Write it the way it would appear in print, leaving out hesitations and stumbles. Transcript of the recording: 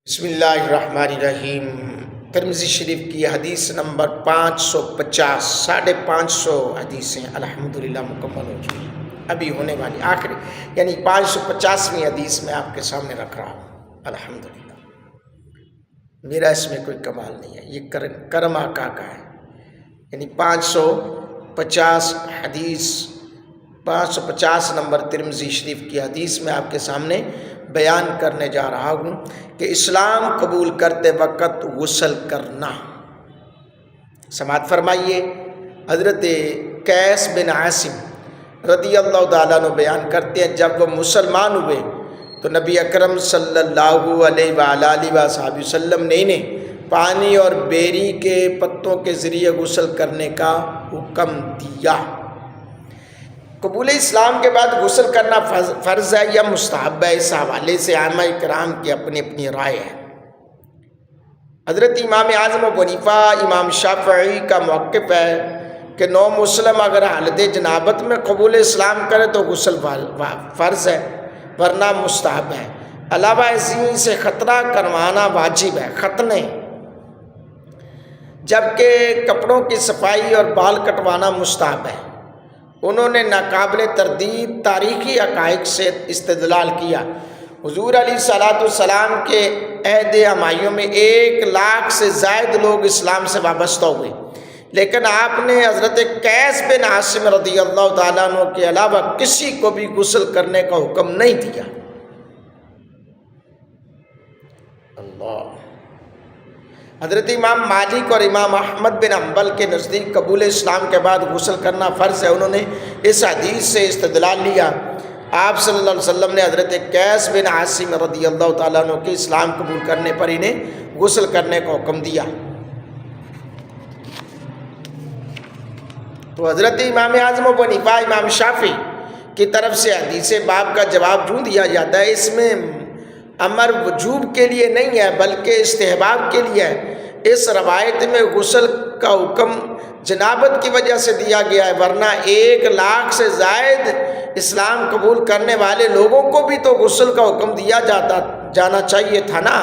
بسم اللہ الرحمن الرحیم۔ ترمذی شریف کی حدیث نمبر 550، 550 حدیثیں الحمدللہ مکمل ہو چکی، ابھی ہونے والی آخری یعنی 550ویں حدیث میں آپ کے سامنے رکھ رہا ہوں الحمدللہ۔ میرا اس میں کوئی کمال نہیں ہے، یہ کرم آقا کا ہے۔ یعنی 550 حدیث 550 نمبر ترمذی شریف کی حدیث میں آپ کے سامنے بیان کرنے جا رہا ہوں کہ اسلام قبول کرتے وقت غسل کرنا۔ سماعت فرمائیے، حضرت قیس بن عاصم رضی اللہ تعالیٰ عنہ بیان کرتے ہیں جب وہ مسلمان ہوئے تو نبی اکرم صلی اللہ علیہ وآلہ وسلم نے انہیں پانی اور بیری کے پتوں کے ذریعے غسل کرنے کا حکم دیا۔ قبول اسلام کے بعد غسل کرنا فرض ہے یا مستحب ہے، اس حوالے سے علماء کرام کی اپنی اپنی رائے ہے۔ حضرت امام اعظم ابو حنیفہ امام شافعی کا موقف ہے کہ نو مسلم اگر حالت جنابت میں قبول اسلام کرے تو غسل فرض ہے ورنہ مستحب ہے۔ علاوہ ازیں سے خطرہ کروانا واجب ہے، ختنے، جبکہ کپڑوں کی صفائی اور بال کٹوانا مستحب ہے۔ انہوں نے ناقابل تردید تاریخی حقائق سے استدلال کیا۔ حضور علیہ السلام کے عہد ہمایوں میں 1,00,000 سے زائد لوگ اسلام سے وابستہ ہوئے، لیکن آپ نے حضرت قیس بن عاصم رضی اللہ تعالیٰ عنہ کے علاوہ کسی کو بھی غسل کرنے کا حکم نہیں دیا۔ اللہ، حضرت امام مالک اور امام احمد بن حنبل کے نزدیک قبول اسلام کے بعد غسل کرنا فرض ہے۔ انہوں نے اس حدیث سے استدلال لیا، آپ صلی اللہ علیہ وسلم نے حضرت قیس بن عاصم رضی اللہ تعالیٰ عنہ کے اسلام قبول کرنے پر انہیں غسل کرنے کا حکم دیا۔ تو حضرت امام اعظم ابو حنیفہ امام شافعی کی طرف سے حدیث باب کا جواب یوں دیا جاتا ہے، اس میں امر وجوب کے لیے نہیں ہے بلکہ استحباب کے لیے ہے۔ اس روایت میں غسل کا حکم جنابت کی وجہ سے دیا گیا ہے، ورنہ 1,00,000 سے زائد اسلام قبول کرنے والے لوگوں کو بھی تو غسل کا حکم دیا جانا چاہیے تھا نا۔